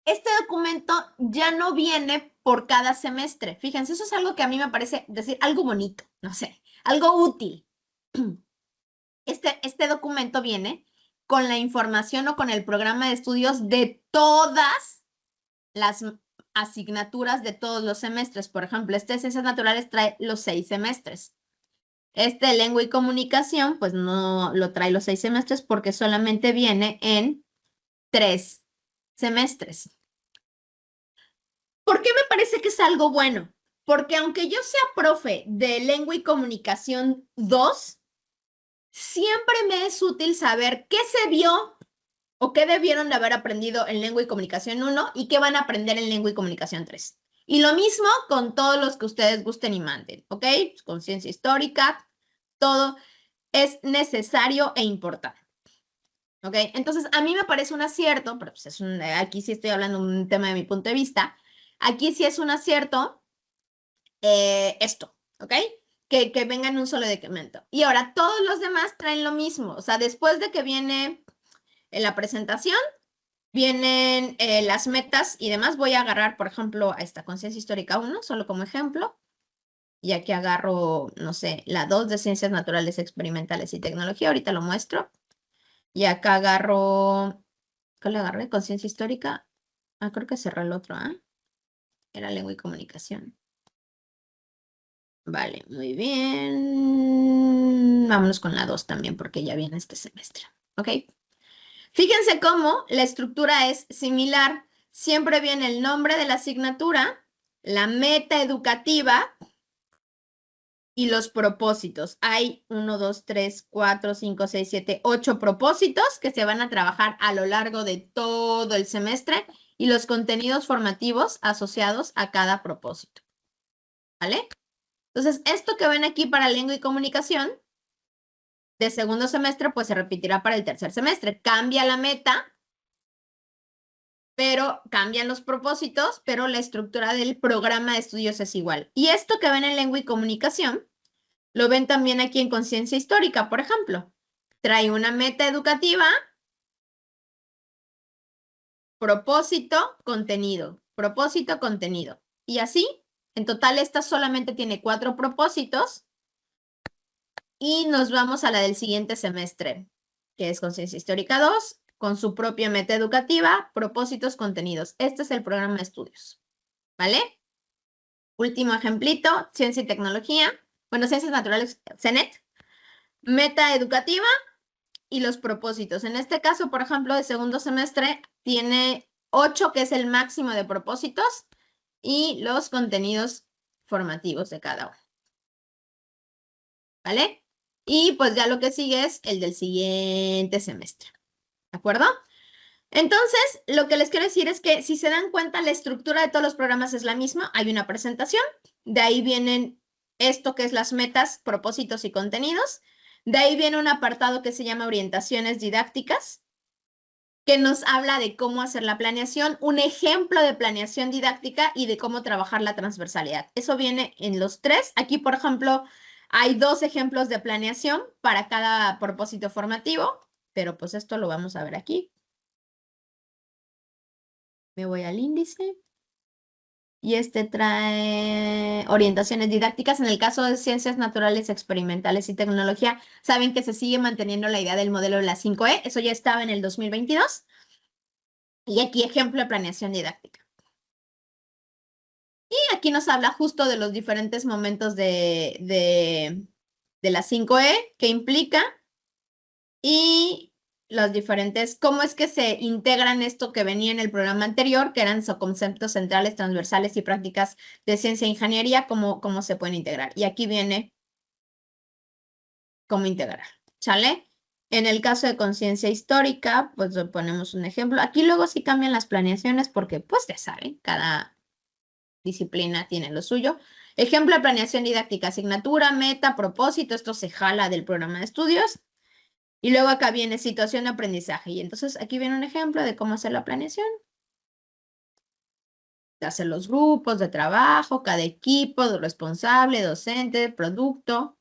Este documento ya no viene por cada semestre. Fíjense, eso es algo que a mí me parece decir algo bonito, no sé, algo útil. Este documento viene con la información o con el programa de estudios de todas las asignaturas de todos los semestres. Por ejemplo, este de Ciencias Naturales trae los 6 semestres. Este de Lengua y Comunicación, pues no lo trae los 6 semestres porque solamente viene en 3 semestres. ¿Por qué me parece que es algo bueno? Porque aunque yo sea profe de Lengua y Comunicación 2, siempre me es útil saber qué se vio o qué debieron de haber aprendido en Lengua y Comunicación 1 y qué van a aprender en Lengua y Comunicación 3. Y lo mismo con todos los que ustedes gusten y manden, ¿ok? Con ciencia histórica, todo es necesario e importante. ¿Ok? Entonces, a mí me parece un acierto, pero pues aquí sí estoy hablando de un tema de mi punto de vista, aquí sí es un acierto esto, ¿ok? Que venga en un solo documento. Y ahora, todos los demás traen lo mismo, o sea, después de que viene la presentación, vienen las metas y demás. Voy a agarrar, por ejemplo, a esta Conciencia Histórica 1, solo como ejemplo, y aquí agarro, no sé, la 2 de Ciencias Naturales Experimentales y Tecnología, ahorita lo muestro. Y acá agarro, ¿cuál le agarré? Conciencia histórica. Ah, creo que cerré el otro, ¿ah? Era lengua y comunicación. Vale, muy bien. Vámonos con la 2 también, porque ya viene este semestre. ¿Ok? Fíjense cómo la estructura es similar. Siempre viene el nombre de la asignatura, la meta educativa y los propósitos. Hay 1, 2, 3, 4, 5, 6, 7, 8 propósitos que se van a trabajar a lo largo de todo el semestre y los contenidos formativos asociados a cada propósito. ¿Vale? Entonces, esto que ven aquí para lengua y comunicación de segundo semestre, pues se repetirá para el tercer semestre. Cambia la meta, pero cambian los propósitos, pero la estructura del programa de estudios es igual. Y esto que ven en lengua y comunicación, lo ven también aquí en conciencia histórica, por ejemplo. Trae una meta educativa, propósito, contenido, propósito, contenido. Y así, en total, esta solamente tiene 4 propósitos. Y nos vamos a la del siguiente semestre, que es Conciencia Histórica 2, con su propia meta educativa, propósitos, contenidos. Este es el programa de estudios, ¿vale? Último ejemplito, Ciencia y Tecnología. Bueno, Ciencias Naturales, CENET. Meta educativa y los propósitos. En este caso, por ejemplo, de segundo semestre, tiene 8, que es el máximo de propósitos, y los contenidos formativos de cada uno. ¿Vale? Y pues ya lo que sigue es el del siguiente semestre. ¿De acuerdo? Entonces, lo que les quiero decir es que si se dan cuenta, la estructura de todos los programas es la misma. Hay una presentación, de ahí vienen esto que es las metas, propósitos y contenidos. De ahí viene un apartado que se llama orientaciones didácticas, que nos habla de cómo hacer la planeación, un ejemplo de planeación didáctica y de cómo trabajar la transversalidad. Eso viene en los 3. Aquí, por ejemplo, hay 2 ejemplos de planeación para cada propósito formativo, pero pues esto lo vamos a ver aquí. Me voy al índice. Y este trae orientaciones didácticas. En el caso de ciencias naturales, experimentales y tecnología, saben que se sigue manteniendo la idea del modelo de la 5E. Eso ya estaba en el 2022. Y aquí ejemplo de planeación didáctica. Y aquí nos habla justo de los diferentes momentos de la 5E, que implica, y los diferentes, cómo es que se integran esto que venía en el programa anterior, que eran conceptos centrales, transversales y prácticas de ciencia e ingeniería, cómo se pueden integrar. Y aquí viene cómo integrar, ¿sale? En el caso de conciencia histórica, pues ponemos un ejemplo. Aquí luego sí cambian las planeaciones porque, pues ya saben, cada disciplina tiene lo suyo. Ejemplo de planeación didáctica, asignatura, meta, propósito, esto se jala del programa de estudios. Y luego acá viene situación de aprendizaje. Y entonces aquí viene un ejemplo de cómo hacer la planeación. De hacer los grupos de trabajo, cada equipo, responsable, docente, producto.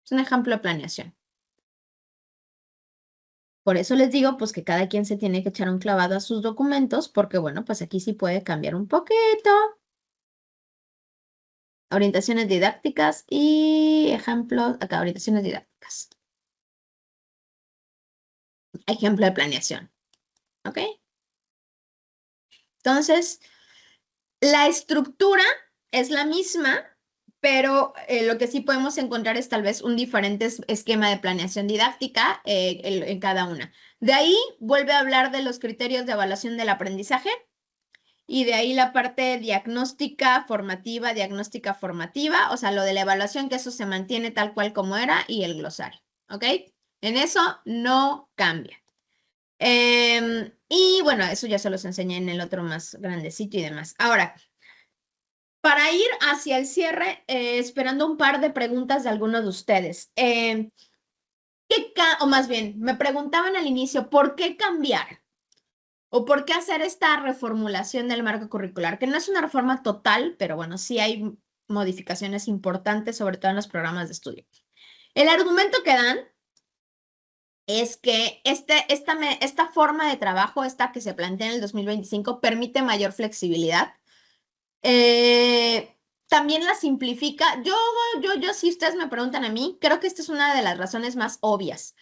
Es un ejemplo de planeación. Por eso les digo, pues que cada quien se tiene que echar un clavado a sus documentos, porque bueno, pues aquí sí puede cambiar un poquito. Orientaciones didácticas y ejemplos, acá, orientaciones didácticas. Ejemplo de planeación, ¿ok? Entonces, la estructura es la misma, pero lo que sí podemos encontrar es tal vez un diferente esquema de planeación didáctica en cada una. De ahí vuelve a hablar de los criterios de evaluación del aprendizaje y de ahí la parte diagnóstica formativa, o sea, lo de la evaluación, que eso se mantiene tal cual como era y el glosario, ¿ok? En eso no cambia. Y bueno, eso ya se los enseñé en el otro más grandecito y demás. Ahora, para ir hacia el cierre, esperando un par de preguntas de algunos de ustedes. O más bien, me preguntaban al inicio, ¿por qué cambiar? ¿O por qué hacer esta reformulación del marco curricular? Que no es una reforma total, pero bueno, sí hay modificaciones importantes, sobre todo en los programas de estudio. El argumento que dan es que esta forma de trabajo, esta que se plantea en el 2025, permite mayor flexibilidad. También la simplifica. Si ustedes me preguntan a mí, creo que esta es una de las razones más obvias.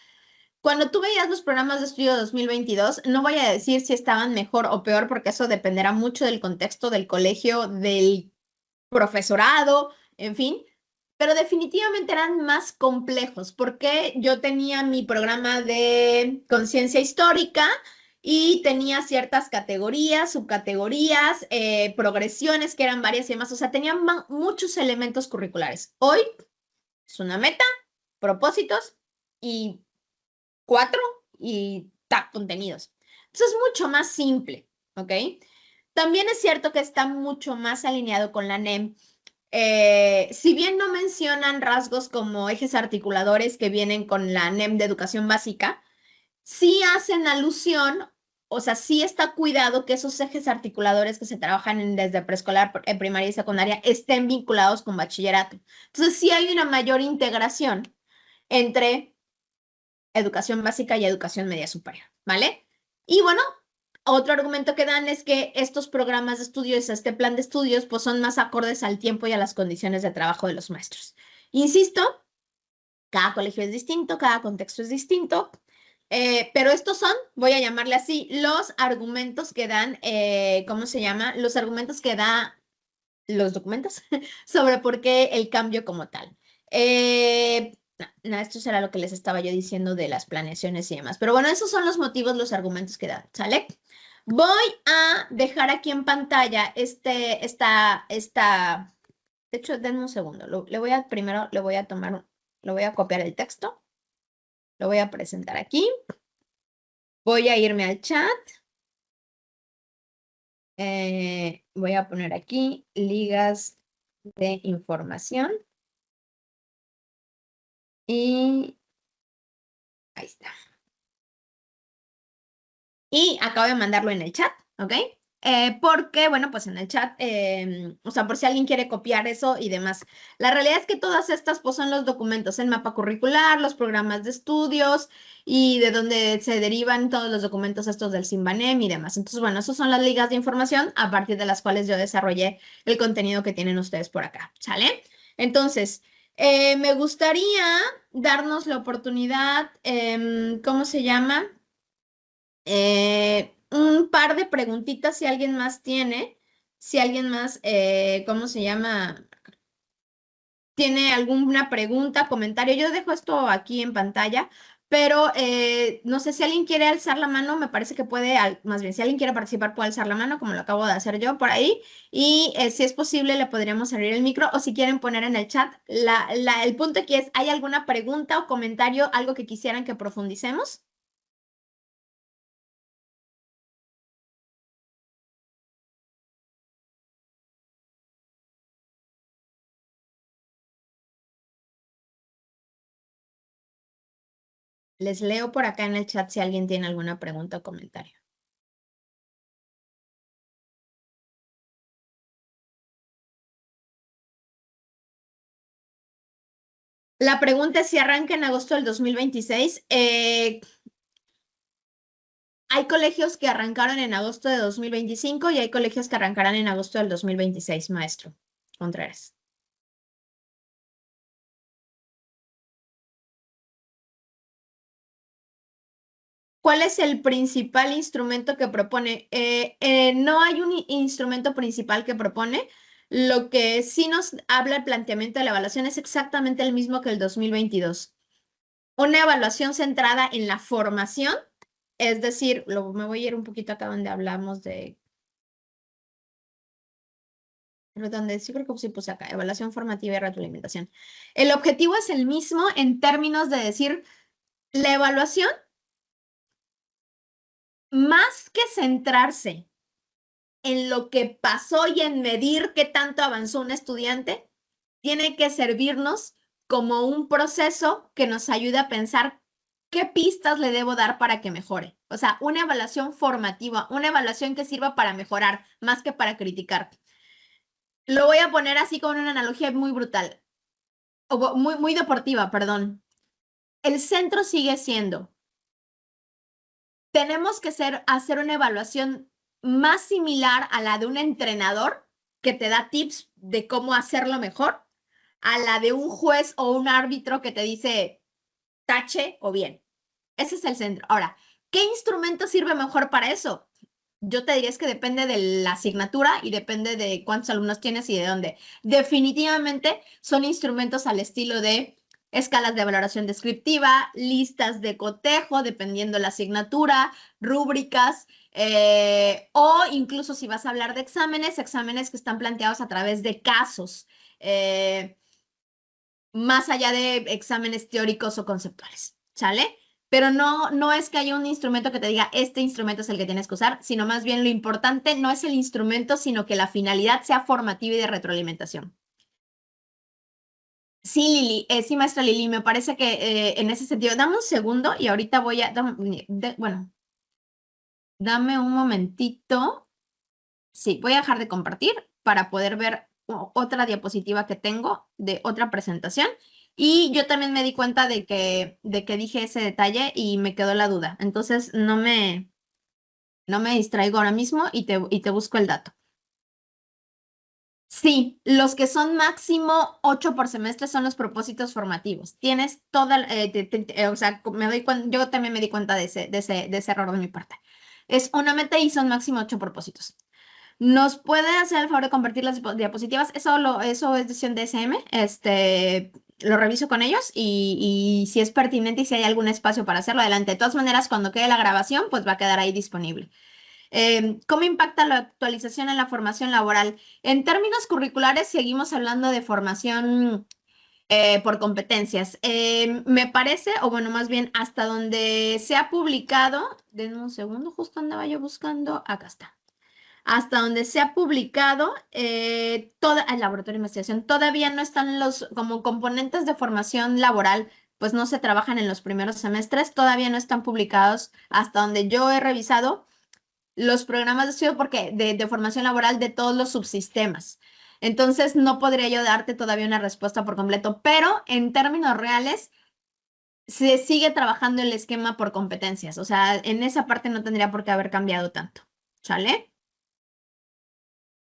Cuando tú veías los programas de estudio 2022, no voy a decir si estaban mejor o peor, porque eso dependerá mucho del contexto del colegio, del profesorado, en fin, pero definitivamente eran más complejos, porque yo tenía mi programa de conciencia histórica y tenía ciertas categorías, subcategorías, progresiones que eran varias y demás, o sea, tenían muchos elementos curriculares. Hoy es una meta, propósitos y 4 y contenidos. Entonces es mucho más simple, ¿ok? También es cierto que está mucho más alineado con la NEM. Si bien no mencionan rasgos como ejes articuladores que vienen con la NEM de educación básica, sí hacen alusión, o sea, sí está cuidado que esos ejes articuladores que se trabajan desde preescolar, primaria y secundaria estén vinculados con bachillerato. Entonces sí hay una mayor integración entre educación básica y educación media superior, ¿vale? Y bueno, otro argumento que dan es que estos programas de estudios, este plan de estudios, pues son más acordes al tiempo y a las condiciones de trabajo de los maestros. Insisto, cada colegio es distinto, cada contexto es distinto, pero estos son, voy a llamarle así, los argumentos que dan, ¿cómo se llama? Los argumentos que da los documentos sobre por qué el cambio como tal. Esto será lo que les estaba yo diciendo de las planeaciones y demás. Pero bueno, esos son los motivos, los argumentos que dan, ¿sale? Voy a dejar aquí en pantalla de hecho, denme un segundo. Primero le voy a copiar el texto, lo voy a presentar aquí. Voy a irme al chat. Voy a poner aquí ligas de información. Y ahí está. Y acabo de mandarlo en el chat, ¿ok? Porque, bueno, pues en el chat, o sea, por si alguien quiere copiar eso y demás. La realidad es que todas estas, pues, son los documentos, el mapa curricular, los programas de estudios y de donde se derivan todos los documentos estos del Symbanem y demás. Entonces, bueno, esas son las ligas de información a partir de las cuales yo desarrollé el contenido que tienen ustedes por acá, ¿sale? Entonces, me gustaría darnos la oportunidad, ¿cómo se llama? Un par de preguntitas si alguien más tiene, si alguien más, ¿cómo se llama? Tiene alguna pregunta, comentario. Yo dejo esto aquí en pantalla, pero no sé si alguien quiere alzar la mano, me parece que puede, más bien, si alguien quiere participar puede alzar la mano, como lo acabo de hacer yo por ahí, y si es posible le podríamos abrir el micro o si quieren poner en el chat. El punto aquí es, ¿hay alguna pregunta o comentario, algo que quisieran que profundicemos? Les leo por acá en el chat si alguien tiene alguna pregunta o comentario. La pregunta es si arranca en agosto del 2026. Hay colegios que arrancaron en agosto de 2025 y hay colegios que arrancarán en agosto del 2026, maestro Contreras. ¿Cuál es el principal instrumento que propone? No hay un instrumento principal que propone. Lo que sí nos habla el planteamiento de la evaluación es exactamente el mismo que el 2022. Una evaluación centrada en la formación, es decir, me voy a ir un poquito acá donde hablamos de, pero donde sí creo que sí puse acá, evaluación formativa y retroalimentación. El objetivo es el mismo en términos de decir, la evaluación, más que centrarse en lo que pasó y en medir qué tanto avanzó un estudiante, tiene que servirnos como un proceso que nos ayude a pensar qué pistas le debo dar para que mejore. O sea, una evaluación formativa, una evaluación que sirva para mejorar, más que para criticar. Lo voy a poner así con una analogía muy brutal, o muy deportiva, perdón. El centro sigue siendo, tenemos que hacer una evaluación más similar a la de un entrenador que te da tips de cómo hacerlo mejor, a la de un juez o un árbitro que te dice tache o bien. Ese es el centro. Ahora, ¿qué instrumento sirve mejor para eso? Yo te diría es que depende de la asignatura y depende de cuántos alumnos tienes y de dónde. Definitivamente son instrumentos al estilo de escalas de valoración descriptiva, listas de cotejo, dependiendo la asignatura, rúbricas, o incluso si vas a hablar de exámenes que están planteados a través de casos, más allá de exámenes teóricos o conceptuales, ¿sale? Pero no es que haya un instrumento que te diga, este instrumento es el que tienes que usar, sino más bien lo importante no es el instrumento, sino que la finalidad sea formativa y de retroalimentación. Sí, Lili, sí, maestra Lili, me parece que en ese sentido, dame un segundo y ahorita voy a, bueno, dame un momentito. Sí, voy a dejar de compartir para poder ver otra diapositiva que tengo de otra presentación. Y yo también me di cuenta de que dije ese detalle y me quedó la duda. Entonces no me distraigo ahora mismo y te busco el dato. Sí, los que son máximo 8 por semestre son los propósitos formativos. Tienes toda, o sea, yo también me di cuenta de ese error de mi parte. Es una meta y son máximo 8 propósitos. ¿Nos puede hacer el favor de compartir las diapositivas? Eso es decisión de SM. Lo reviso con ellos y si es pertinente y si hay algún espacio para hacerlo, adelante. De todas maneras, cuando quede la grabación, pues va a quedar ahí disponible. ¿Cómo impacta la actualización en la formación laboral? En términos curriculares, seguimos hablando de formación por competencias. Me parece, o bueno, más bien hasta donde se ha publicado, denme un segundo, justo andaba yo buscando, acá está. Hasta donde se ha publicado, el laboratorio de investigación, todavía no están los, como componentes de formación laboral, pues no se trabajan en los primeros semestres, todavía no están publicados hasta donde yo he revisado los programas de estudio porque de formación laboral de todos los subsistemas. Entonces, no podría yo darte todavía una respuesta por completo, pero en términos reales, se sigue trabajando el esquema por competencias. O sea, en esa parte no tendría por qué haber cambiado tanto. ¿Sale?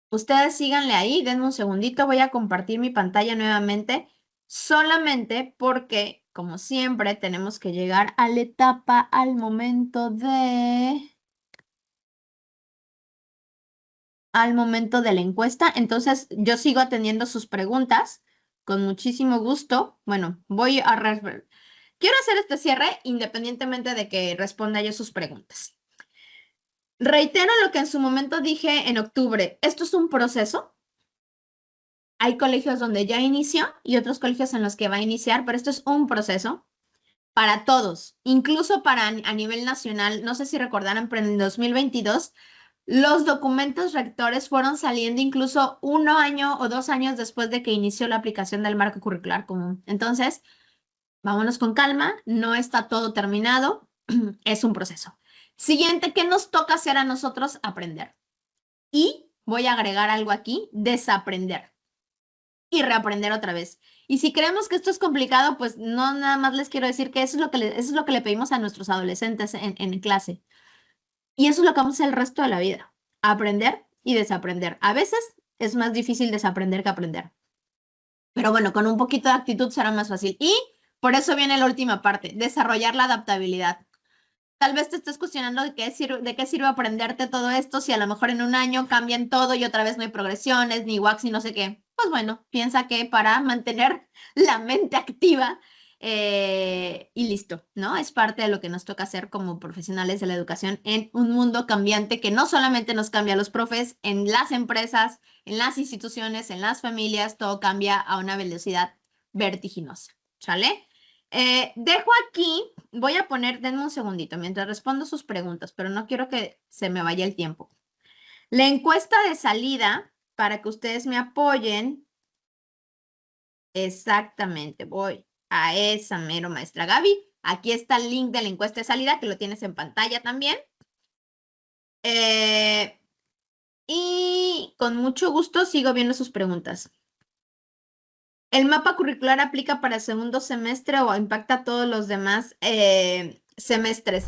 Ustedes síganle ahí, denme un segundito, voy a compartir mi pantalla nuevamente, solamente porque, como siempre, tenemos que llegar a la etapa, al momento de la encuesta. Entonces, yo sigo atendiendo sus preguntas con muchísimo gusto. Bueno, quiero hacer este cierre independientemente de que responda yo sus preguntas. Reitero lo que en su momento dije en octubre. Esto es un proceso. Hay colegios donde ya inició y otros colegios en los que va a iniciar, pero esto es un proceso para todos, incluso para a nivel nacional. No sé si recordarán, pero en el 2022 los documentos rectores fueron saliendo incluso 1 año o 2 años después de que inició la aplicación del marco curricular común. Entonces, vámonos con calma, no está todo terminado, es un proceso. Siguiente, ¿qué nos toca hacer a nosotros? Aprender. Y voy a agregar algo aquí, desaprender y reaprender otra vez. Y si creemos que esto es complicado, pues no nada más les quiero decir que eso es lo que le pedimos a nuestros adolescentes en clase. Y eso es lo que vamos a hacer el resto de la vida, aprender y desaprender. A veces es más difícil desaprender que aprender. Pero bueno, con un poquito de actitud será más fácil. Y por eso viene la última parte, desarrollar la adaptabilidad. Tal vez te estés cuestionando de qué sirve aprenderte todo esto si a lo mejor en 1 año cambian todo y otra vez no hay progresiones, ni wax, ni no sé qué. Pues bueno, piensa que para mantener la mente activa y listo, ¿no? Es parte de lo que nos toca hacer como profesionales de la educación en un mundo cambiante que no solamente nos cambia a los profes, en las empresas, en las instituciones, en las familias, todo cambia a una velocidad vertiginosa, ¿sale? Dejo aquí, voy a poner, denme un segundito mientras respondo sus preguntas, pero no quiero que se me vaya el tiempo. La encuesta de salida, para que ustedes me apoyen, exactamente, voy a esa mero maestra Gaby. Aquí está el link de la encuesta de salida, que lo tienes en pantalla también. Y con mucho gusto sigo viendo sus preguntas. ¿El mapa curricular aplica para el segundo semestre o impacta a todos los demás semestres?